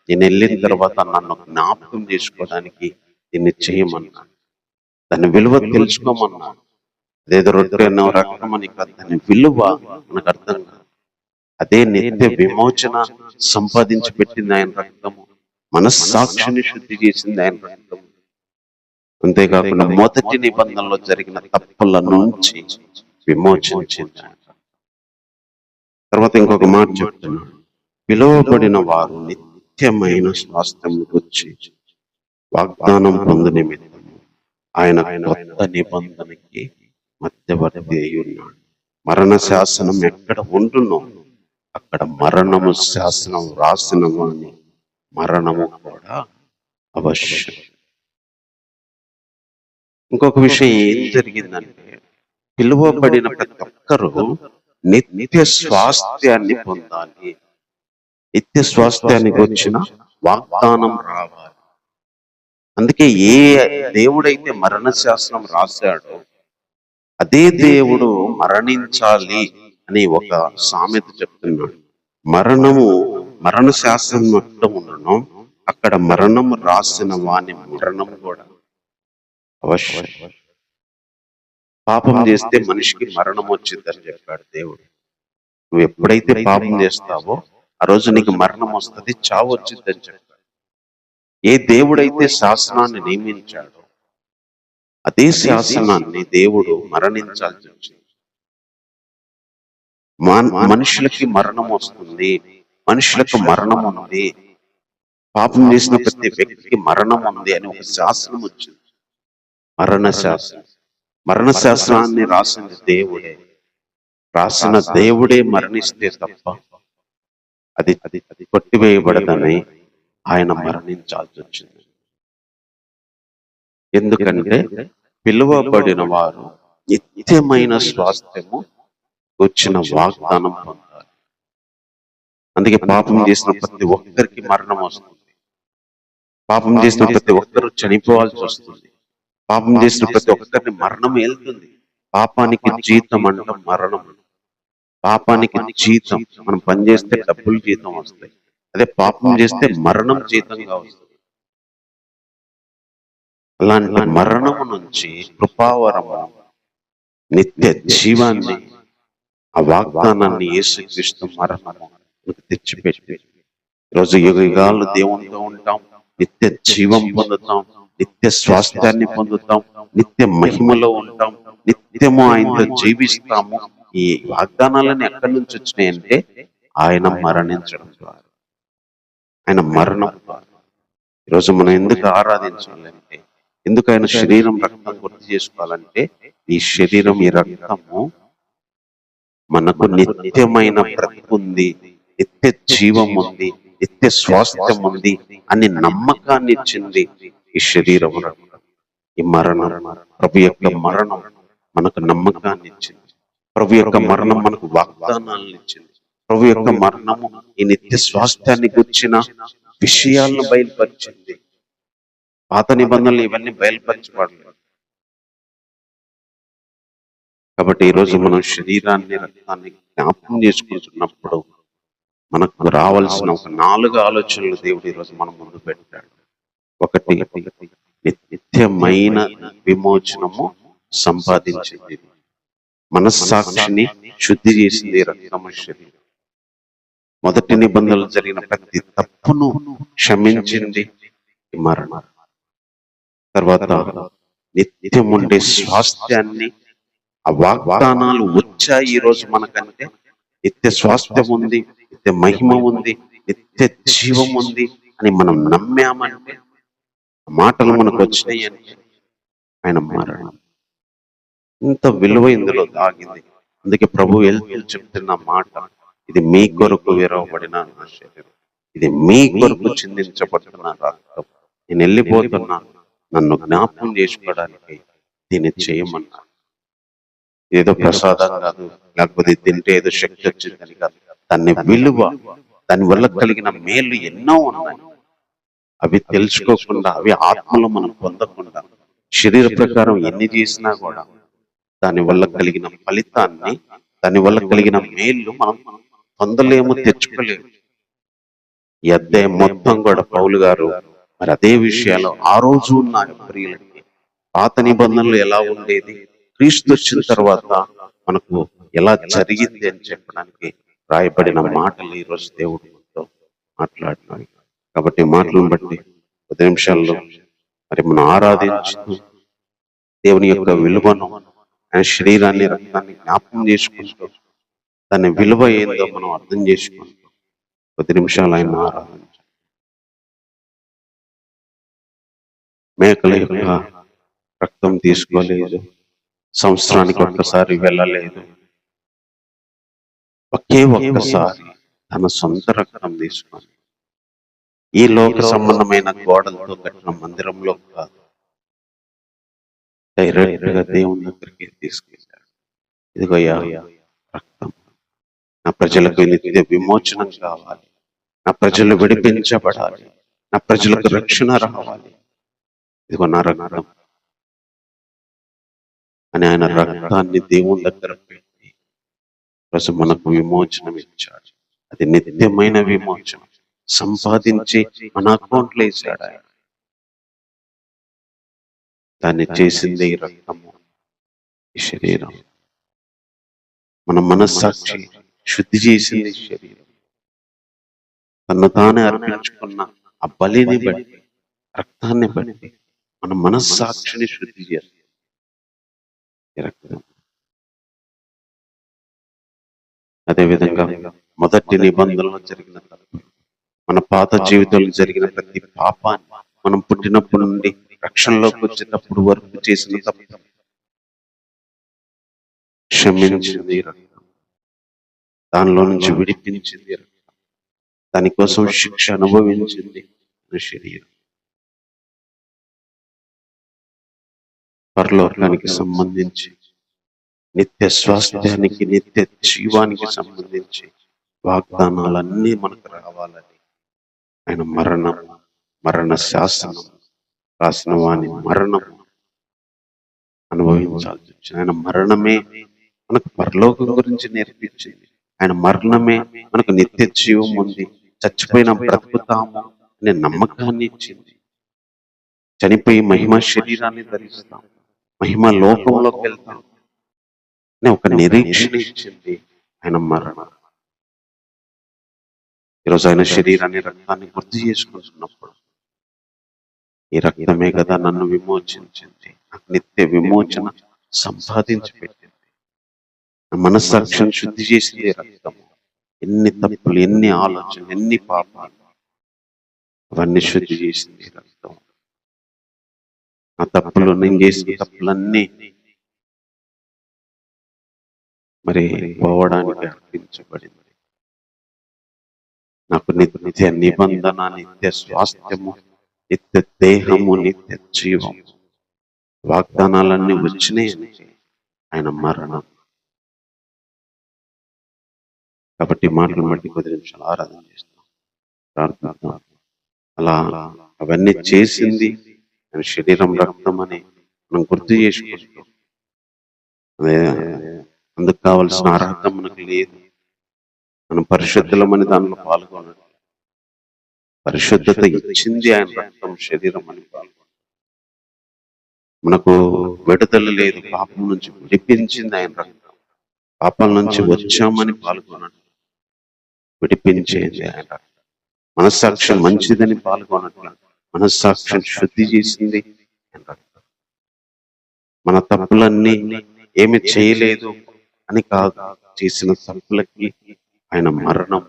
నేను వెళ్ళిన తర్వాత నన్ను జ్ఞాపకం చేసుకోవడానికి దీన్ని చేయమన్నాడు. దాని విలువ తెలుసుకోమన్నాడు. అదేదో రొట్టెనో రక్తం అని కాదు, దాని విలువ మనకు అర్థం కాదు. అదే నిత్య విమోచన సంపాదించి పెట్టింది ఆయన రక్తము. మనస్సాక్షిని శుద్ధి చేసింది ఆయన రక్తము. అంతేకాకుండా మొదటి నిబంధనలో జరిగిన తప్పుల నుంచి విమోచించింది. తర్వాత ఇంకొక మాట చెప్తున్నాడు, పిలువబడిన వారు నిత్యమైన స్వాస్థ్యం గురించి వాగ్దానం పొందు నిమిత్తం ఆయన కొత్త నిబంధనకి మధ్యవర్తి అయి ఉన్నాడు. మరణ శాసనం ఎక్కడ ఉంటున్నో అక్కడ మరణము శాసనం రాసిన వాని మరణము కూడా అవశ్యం. ఇంకొక విషయం ఏం జరిగిందంటే, పిలువబడిన ప్రతి ఒక్కరూ నిత్య స్వాస్థ్యాన్ని పొందాలి. నిత్య స్వాస్థ్యానికి వచ్చిన వాగ్దానం రావాలి. అందుకే ఏ దేవుడైతే మరణ శాసనం రాశాడో అదే దేవుడు మరణించాలి అని ఒక సామెత చెప్తున్నాడు. మరణ శాసనం ఎక్కడ ఉండను అక్కడ మరణము రాసిన వాని మరణం కూడా అవశ్యం. పాపం చేస్తే మనిషికి మరణం వచ్చిందని చెప్పాడు దేవుడు. నువ్వు ఎప్పుడైతే పాపం చేస్తావో ఆ రోజు నీకు మరణం వస్తుంది, చావు వచ్చిందని చెప్పాడు. ఏ దేవుడైతే శాసనాన్ని నియమించాడో అదే శాసనాన్ని దేవుడు మరణించాల్సి వచ్చింది. మనుషులకి మరణం వస్తుంది, మనుషులకు మరణం ఉంది, పాపం చేసిన ప్రతి వ్యక్తికి మరణం ఉంది అని ఒక శాసనం వచ్చింది. మరణ శాసనాన్ని రాసిన దేవుడే మరణిస్తే తప్ప అది కొట్టివేయబడదని ఆయన మరణించాల్సి వచ్చింది. ఎందుకంటే పిలువబడిన వారు నిత్యమైన స్వాస్థ్యము వచ్చిన వాగ్దానం పొందాలి. అందుకే పాపం చేసిన ప్రతి ఒక్కరికి మరణం వస్తుంది. పాపం చేసిన ప్రతి ఒక్కరు చనిపోవాల్సి వస్తుంది. పాపం చేసిన ప్రతి ఒక్కరిని మరణం వెళ్తుంది. పాపానికి జీతం అంటే మరణం. పాపానికి జీతం, మనం పనిచేస్తే డబ్బులు జీతం వస్తాయి. అదే పాపం చేస్తే మరణం జీతంగా వస్తుంది. అలాంటి మరణము నుంచి కృపావరము నిత్య జీవాన్ని, ఆ వాగ్దానాన్ని యేసుక్రీస్తు మరణము తెచ్చిపెట్టి ఈరోజు యుగాలు దేవునితో ఉంటాం, నిత్య జీవం పొందుతాం, నిత్య స్వాస్థ్యాన్ని పొందుతాం, నిత్య మహిమలో ఉంటాం, నిత్యము ఆయనతో జీవిస్తాము. ఈ వాగ్దానాలన్నీ ఎక్కడి నుంచి వచ్చినాయంటే ఆయన మరణించడం ద్వారా, ఆయన మరణం ద్వారా. ఈరోజు మనం ఎందుకు ఆరాధించాలంటే, ఎందుకు ఆయన శరీరం రక్తం గుర్తు చేసుకోవాలంటే, ఈ శరీరం ఈ రక్తము మనకు నిత్యమైన బ్రతుకుంది, నిత్య జీవం ఉంది, నిత్య స్వాస్థ్యం ఉంది అని నమ్మకాన్ని ఇచ్చింది ఈ శరీరం. ఈ మరణం, ప్రభు యొక్క మరణం మనకు నమ్మకాన్ని ఇచ్చింది. ప్రభు యొక్క మరణం మనకు వాగ్దానాలను ఇచ్చింది. ప్రభు యొక్క మరణము ఈ నిత్య స్వాస్థ్యాన్ని గుర్చిన విషయాలను బయలుపరిచింది. పాత నిబంధనలు ఇవన్నీ బయలుపరచబడలేదు. కాబట్టి ఈరోజు మనం శరీరాన్ని, రక్తాన్ని జ్ఞాపకం చేసుకుంటున్నప్పుడు మనకు రావాల్సిన ఒక 4 ఆలోచనలు దేవుడు ఈరోజు మన ముందు పెట్టాడు. ఒకటి, నిత్యమైన విమోచనము సంపాదించింది, మనస్సాక్షిని శుద్ధి చేసింది రక్తము శరీరం. మొదటి నిబంధనలు జరిగిన ప్రతి తప్పును క్షమించింది మరణం. తర్వాత నిత్యముండే స్వాస్థ్యాన్ని, ఆ వాగ్దానాలు వచ్చాయి ఈరోజు మనకంటే. నిత్య స్వాస్థ్యం ఉంది, నిత్య మహిమ ఉంది, నిత్య జీవం ఉంది అని మనం నమ్మామంటే, మాటలు మనకు వచ్చినాయి అంటే ఆయన మరణం. ఇంత విలువ ఇందులో దాగింది. అందుకే ప్రభు వెళ్తూ చెప్తున్న మాట, ఇది మీ కొరకు విరవబడిన నా శరీరం, ఇది మీ కొరకు చిందించబడిన రక్తం. నేను వెళ్ళిపోతున్నా, నన్ను జ్ఞాపకం చేసుకోవడానికి దీన్ని చేయమన్నా. ఏదో ప్రసాదం కాదు, లేకపోతే తింటే ఏదో శక్తి వచ్చిందని కాదు. దాన్ని విలువ, దాని వల్ల కలిగిన మేలు ఎన్నో ఉన్నాయి. అవి తెలుసుకోకుండా, అవి ఆత్మలో మనం పొందకుండా, శరీర ప్రకారం ఎన్ని చేసినా కూడా దానివల్ల కలిగిన ఫలితాన్ని, దానివల్ల కలిగిన మేలు మనం పొందలేము, తెచ్చుకోలేము. ఈ అధ్యాయం మొత్తం కూడా పౌలు గారు మరి అదే విషయాలు ఆ రోజు ఉన్న ప్రియులకి పాత నిబంధనలు ఎలా ఉండేది, క్రీస్తు వచ్చిన తర్వాత మనకు ఎలా జరిగింది అని చెప్పడానికి రాయబడిన మాటలు ఈ రోజు దేవుడు మనతో మాట్లాడినాడు. కాబట్టి మాటలను బట్టి 10 నిమిషాల్లో మరి మనం ఆరాధించుతూ దేవుని యొక్క విలువను, ఆయన శరీరాన్ని, రక్తాన్ని జ్ఞాపకం చేసుకుంటూ దాని విలువ ఏందో మనం అర్థం చేసుకుంటూ 10 నిమిషాలు ఆయన ఆరాధించాలి. మేకల యొక్క రక్తం తీసుకోలేదు, సంవత్సరానికి ఒక్కసారి వెళ్ళలేదు, ఒక్కసారి తన సొంత రక్తం తీసుకొని ఈ లోక సంబంధమైన గోడలతో కట్టిన మందిరంలో కాదు, డైరెక్ట్ గా దేవుని దగ్గరికి తీసుకెళ్ళాడు. ఇదిగోయ్యా రక్తం, నా ప్రజలకు నిత్య విమోచనం కావాలి, నా ప్రజలు విడిపించబడాలి, నా ప్రజలకు రక్షణ రావాలి, ఇదిగో నా రక్తం అని ఆయన రక్తాన్ని దేవుని దగ్గర పెట్టి ప్రజలు మనకు విమోచనం ఇచ్చాడు. అది నిత్యమైన విమోచనం సంపాదించి మన అకౌంట్లో వేసాడు ఆయన. దాన్ని చేసింది ఈ రక్తము, ఈ శరీరం. మన మనస్సాక్షి శుద్ధి చేసింది ఈ శరీరం. తను తానే అర్పించుకున్న ఆ బలిని బట్టి, రక్తాన్ని బట్టి మన మనస్సాక్షిని శుద్ధి చేస్తుంది ఈ రక్తం. అదేవిధంగా మొదటి నిబంధనలో జరిగిన తప్పు, మన పాత జీవితంలో జరిగిన ప్రతి పాపాన్ని, మనం పుట్టినప్పటి నుండి రక్షణలోకి వచ్చేటప్పుడు వరకు చేసిన తప్పు క్షమించింది రక్తం, దానిలో నుంచి విడిపించింది రక్తం, దానికోసం శిక్ష అనుభవించింది శరీరం. పరలోకానికి సంబంధించి, నిత్య స్వాస్థ్యానికి, నిత్య జీవానికి సంబంధించి వాగ్దానాలన్నీ మనకు రావాలని ఆయన మరణ శాసనం రాసిన వాని మరణం అనుభవించాల్సి వచ్చింది. ఆయన మరణమే మనకు పరలోకం గురించి నేర్పించింది. ఆయన మరణమే మనకు నిత్య జీవం ఉంది, చచ్చిపోయిన బ్రతుకుతాము అనే నమ్మకాన్ని ఇచ్చింది. చనిపోయి మహిమ శరీరాన్ని ధరిస్తాం, మహిమ లోకంలోకి వెళ్తాం అనే ఒక నిరీక్షణ ఇచ్చింది ఆయన మరణం. ఈరోజు ఆయన శరీరాన్ని, రక్తాన్ని గుర్తు చేసుకుంటున్నప్పుడు ఈ రక్తమే కదా నన్ను విమోచించింది, నాకు నిత్య విమోచన సంపాదించి పెట్టింది, నా మనస్సాక్షిని శుద్ధి చేసింది రక్తము. ఎన్ని తప్పులు, ఎన్ని ఆలోచనలు, ఎన్ని పాపాలు, అవన్నీ శుద్ధి చేసింది రక్తం. నా తప్పులు, నేను చేసిన తప్పులన్నీ మరి పోవడానికి అర్పించబడింది. నాకు నిత్య నిబంధన, నిత్య స్వాస్థ్యము, నిత్య దేహము, నిత్య జీవం, వాగ్దానాలన్నీ వచ్చినాయి ఆయన మరణం. కాబట్టి మాటలు బట్టి 10 నిమిషాలు ఆరాధన చేస్తాం, ప్రార్థిద్దాం. అలా అవన్నీ చేసింది ఆయన శరీరం, రక్తం అని మనం గుర్తు చేసుకుంటాం. అదే అందుకు కావలసిన అర్హత మనకు లేదు. మనం పరిశుద్ధులమని దానిలో పాల్గొనడం, పరిశుద్ధత ఇచ్చింది ఆయన రక్తం, శరీరం అని పాల్గొనడం. మనకు విడుదల లేదు, పాపం నుంచి విడిపించింది ఆయన రక్తం, పాపం నుంచి వచ్చామని పాల్గొనడం, విడిపించేది ఆయన రక్తం. మనస్సాక్షి మంచిదని పాల్గొనడం, మనస్సాక్షిని శుద్ధి చేసింది ఆయన రక్తం. మన తప్పులన్నీ ఏమి చేయలేదు అని కాదు, చేసిన తప్పులకి ఆయన మరణం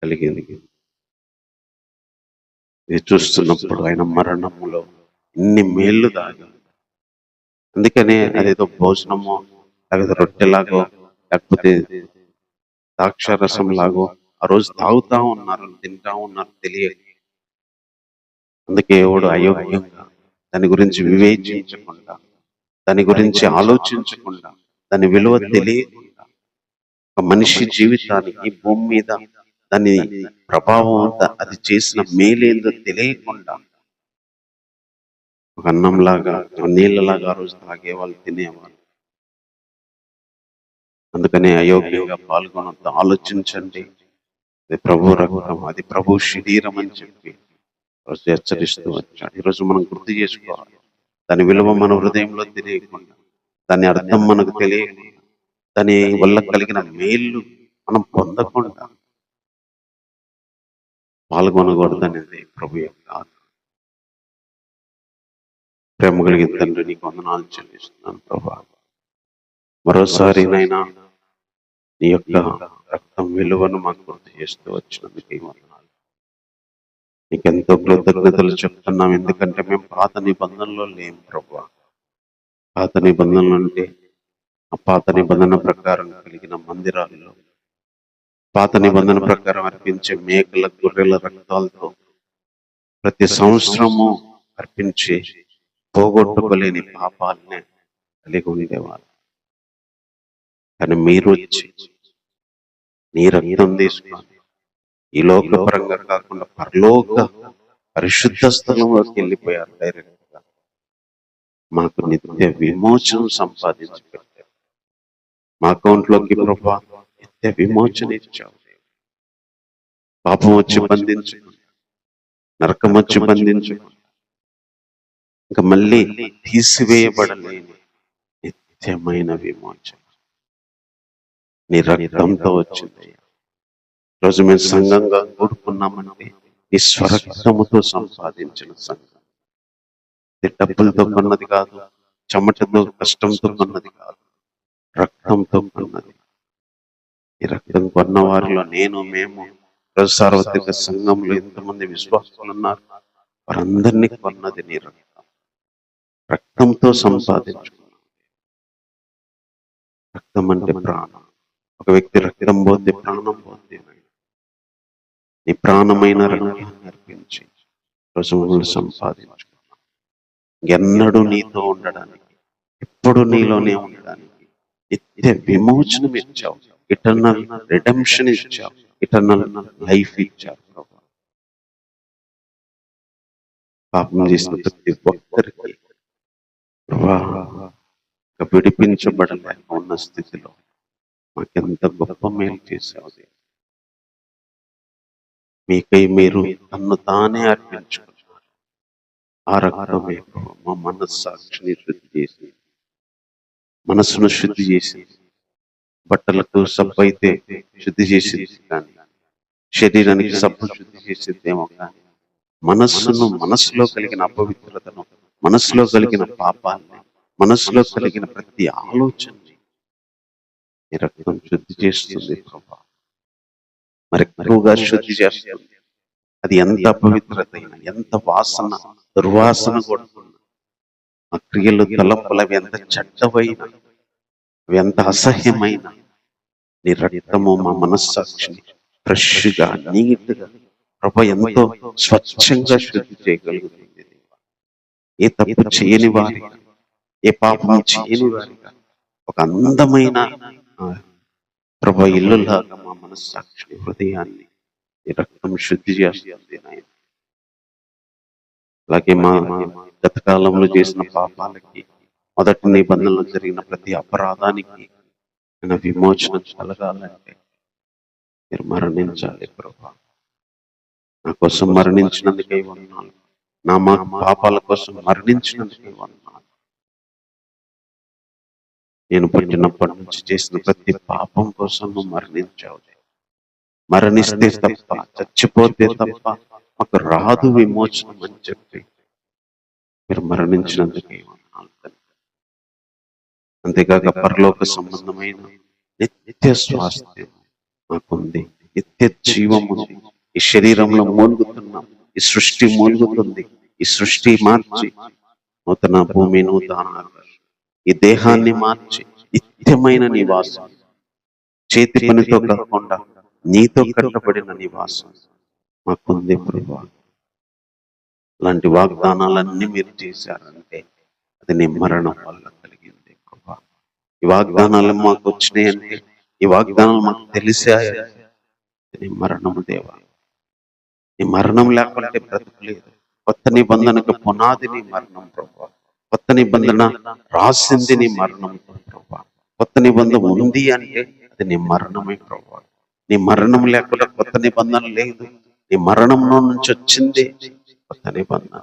కలిగింది. ఇది చూస్తున్నప్పుడు ఆయన మరణములో ఇన్ని మేళ్ళు దాగి, అందుకనే అదేదో భోజనమో, లేకపోతే రొట్టెలాగో, లేకపోతే ద్రాక్షారసం లాగో ఆ రోజు తాగుతా ఉన్నారు, తింటా ఉన్నారు తెలియదు. అందుకే ఎవడు అయోగ్యంగా దాని గురించి వివేచించకుండా, దాని గురించి ఆలోచించకుండా, దాని విలువ తెలియకుండా ఒక మనిషి జీవితానికి భూమి మీద దాని ప్రభావం అది చేసిన మేలేందో తెలియకుండా ఒక అన్నంలాగా నీళ్ళలాగా ఆ రోజు తాగేవాళ్ళు, తినేవాళ్ళు. అందుకనే అయోగ్యంగా పాల్గొనొద్దు. ఆలోచించండి, అది ప్రభు రక్తం, అది ప్రభు శరీరం అని చెప్పి రోజు హెచ్చరిస్తూ వచ్చాడు. ఈరోజు మనం గుర్తు చేసుకోవాలి. దాని విలువ మన హృదయంలో తెలియకుండా, దాని అర్థం మనకు తెలియకుండా, దాని వల్ల కలిగిన మేళ్ళు మనం పొందకుండా పాల్గొనకూడదనేది ప్రభు యొక్క ఆజ్ఞ. ప్రేమ కలిగిన తండ్రి, నీకు వందనాలు చెల్లిస్తున్నాను ప్రభా. మరోసారి నైనా నీ యొక్క రక్తం విలువను మాకు గుర్తు చేస్తూ వచ్చినందుకు వందనాలు. నీకెంతో కృతజ్ఞతలు చెప్తున్నాం, ఎందుకంటే మేము పాత నిబంధనలో లేము ప్రభా. పాత నిబంధనలు అంటే ఆ పాత నిబంధన ప్రకారం కలిగిన మందిరాల్లో పాత నిబంధన ప్రకారం అర్పించే మేకల, గొర్రెల రక్తాలతో ప్రతి సంవత్సరము అర్పించి పోగొట్టుకోలేని పాపాలనే కలిగి ఉండేవారు. కానీ మీరు వచ్చి నీ రక్తం తీసుకొని ఈ లోకపరంగా కాకుండా పరలోక పరిశుద్ధ స్థలంలోకి వెళ్ళిపోయారు డైరెక్ట్ గా. మాకు నిత్య విమోచనం సంపాదించి పెట్టారు. మా అకౌంట్లోకి ప్రభా నిత్య విమోచన ఇచ్చావు. పాపం వచ్చి బంధించుకుని, నరకం వచ్చి బంధించుకుని, ఇంకా మళ్ళీ తీసివేయబడలేని నిత్యమైన విమోచన నీ రక్తంతో వచ్చింది. రోజు మేము సంఘంగా కూడుకున్నామంటే నీ స్వరక్తముతో సంపాదించిన సంఘం. ఇది డబ్బులతో కొన్నది కాదు, చెమటతో కష్టంతో కొన్నది కాదు, రక్తంతో కొన్నది. ఈ రక్తం కొన్న వారిలో మేము సార్వత్రిక సంఘంలో ఎంతమంది విశ్వాసులు ఉన్నారు, వారందరినీ కొన్నది నీ రక్తం. రక్తంతో సంపాదించుకున్నాం. రక్తం అంటే ప్రాణం. ఒక వ్యక్తి రక్తం పోతే ప్రాణం పోతే, నీ ప్రాణమైన రక్తాన్ని అర్పించి రుజువులు సంపాదించుకున్నాం. ఎన్నడూ నీతో ఉండడానికి, ఎప్పుడు నీలోనే ఉండడానికి నిత్య విమోచనం ఇచ్చావు. ఇటర్నల్ రిడెంప్షన్ ఇచ్చావు, ఇటర్నల్ లైఫ్ ఇచ్చావు. పాపం చేసిన ప్రతి ఒక్కరికి విడిపించబడలేక ఉన్న స్థితిలో మాకెంత గొప్ప మేలు చేసావు. మీకై మీరు తన్ను తానే అర్పించుకున్నారు. ఆ రక్తమే మా మనస్సాక్షిని శుద్ధి చేసి, మనస్సును శుద్ధి చేసింది. బట్టలకు సబ్బు అయితే శుద్ధి చేసింది, కానీ శరీరానికి సబ్బు శుద్ధి చేసేదేమో కానీ మనస్సులో కలిగిన అపవిత్రతను, మనస్సులో కలిగిన పాపాన్ని, మనస్సులో కలిగిన ప్రతి ఆలోచనని ఈ రక్తం శుద్ధి చేస్తుంది ప్రభా. మరి ఎక్కువగా శుద్ధి చేస్తుంది. అది ఎంత అపవిత్రత అయినా, ఎంత వాసన, దుర్వాసన కొడుతున్నా, ఆ క్రియలు, తలపులు అవి ఎంత చెడ్డవైనా, అవి ఎంత అసహ్యమైన, నీ రక్తము మా మనస్సాక్షిని ఫ్రెష్గా, నీట్గా ప్రభా ఎంతో స్వచ్ఛంగా శుద్ధి చేయగలుగుతుంది. ఏ తప్పు చేయని వారిగా, ఏ పాపం చేయని వారిగా ఒక అందమైన ప్రభా ఇల్లులాగా మా మనస్సాక్షిని, హృదయాన్ని ఈ రక్తం శుద్ధి చేస్తుంది నాయన. అలాగే మా గత కాలంలో చేసిన పాపాలకి, మొదటి నిబంధనలో జరిగిన ప్రతి అపరాధానికి విమోచన కలగాలంటే మీరు మరణించాలి ప్రభా. నా కోసం మరణించినందుకే వందనాలు. మా పాపాల కోసం మరణించినందుకే వందనాలు. నేను పుట్టినప్పటి నుంచి చేసిన ప్రతి పాపం కోసం నువ్వు మరణించావు. మరణిస్తే తప్ప, చచ్చిపోతే తప్ప మాకు రాదు విమోచనం అని చెప్పి మీరు మరణించినందుకే వందనాలు. అంతేకాక పరలోక సంబంధమైన నిత్య స్వాస్థ్యం మాకుంది, నిత్య జీవం ఉంది. ఈ శరీరంలో మూలుగుతున్నాం, ఈ సృష్టి మూలుగుతుంది. ఈ సృష్టి మార్చి నూతన భూమి, నూతన ఆకాశం, ఈ దేహాన్ని మార్చి నిత్యమైన నివాసం, చేతి పనితో కాకుండా నీతో కట్టబడిన నివాసం మాకుంది ప్రభువా. అలాంటి వాగ్దానాలన్నీ మీరు చేశారంటే అది నీ మరణం వల్ల కలిగింది ప్రభువా. ఈ వాగ్దానాలు మాకు వచ్చినాయంటే, ఈ వాగ్దానాలు మాకు తెలిసాయంటే నీ మరణము దేవా. నీ మరణం లేకుంటే బ్రతుకులేదు. కొత్త నిబంధనకు పునాది నీ మరణం ప్రభువా. కొత్త నిబంధన రాసింది నీ మరణంతో ప్రభువా. కొత్త నిబంధన ఉంది అంటే అది నీ మరణమే ప్రభువా. నీ మరణం లేకుండా కొత్త నిబంధన లేదు. నీ మరణంలో నుంచి వచ్చింది కొత్త నిబంధన.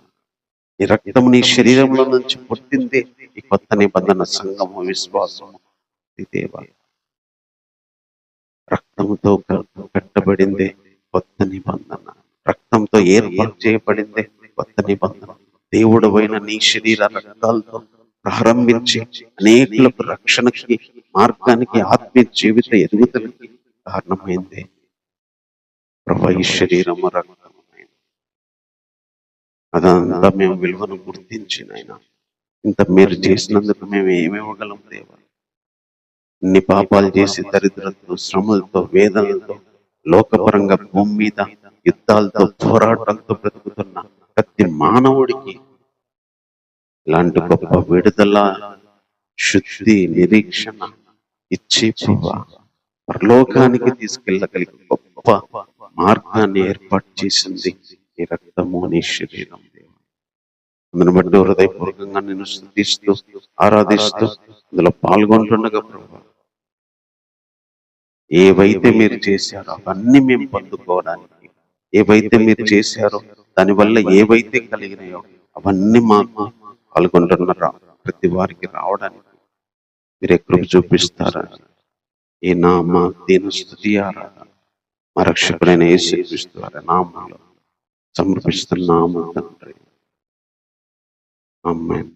నీ రక్తం నీ శరీరంలో నుంచి పుట్టింది ఈ కొత్త నిబంధన సంఘము, విశ్వాసము. దేవా, రక్తంతో కట్టబడిందే కొత్త నిబంధన. రక్తంతో ఏర్పాటు చేయబడిందే కొత్త నిబంధన. దేవుడవైన నీ శరీర రక్తాలతో ప్రారంభించి అనేకులకు రక్షణకి, మార్గానికి, ఆత్మీయ జీవిత ఎదుగుదలకి కారణమైంది ప్రభు ఈ శరీరము, రక్తము. అదంతా మేము విలువను గుర్తించిన ఆయన, ఇంత మీరు చేసినందుకు మేము ఏమివ్వగలం దేవా? ఇన్ని పాపాలు చేసి దరిద్రతో, శ్రమలతో, వేదనలతో, లోకపరంగా భూమి మీద యుద్ధాలతో, పోరాటాలతో బ్రతుకుతున్న ప్రతి మానవుడికి ఇలాంటి గొప్ప విడుదల, శుద్ధి, నిరీక్షణ ఇచ్చి పరలోకానికి తీసుకెళ్ళగలిగే గొప్ప మార్గాన్ని ఏర్పాటు చేసింది ఈ రక్తము, నీ శరీరం. అందుని బట్టి హృదయపూర్వకంగా నేను స్తుతిస్తూ, ఆరాధిస్తూ ఇందులో పాల్గొంటుండగా ప్రభు, ఏవైతే మీరు చేశారో అవన్నీ మేము పొందుకోవడానికి, ఏవైతే మీరు చేశారో దానివల్ల ఏవైతే కలిగినాయో అవన్నీ మాకు పాల్గొంటున్న ప్రతి వారికి రావడానికి మీరే కృప చూపిస్తారా? ఈ మా దీన స్తుతి, ఆరాధన మా రక్షకుడైన యేసుక్రీస్తు వారి నామములో సమర్పిస్తున్నాము తండ్రి. ఆమేన్.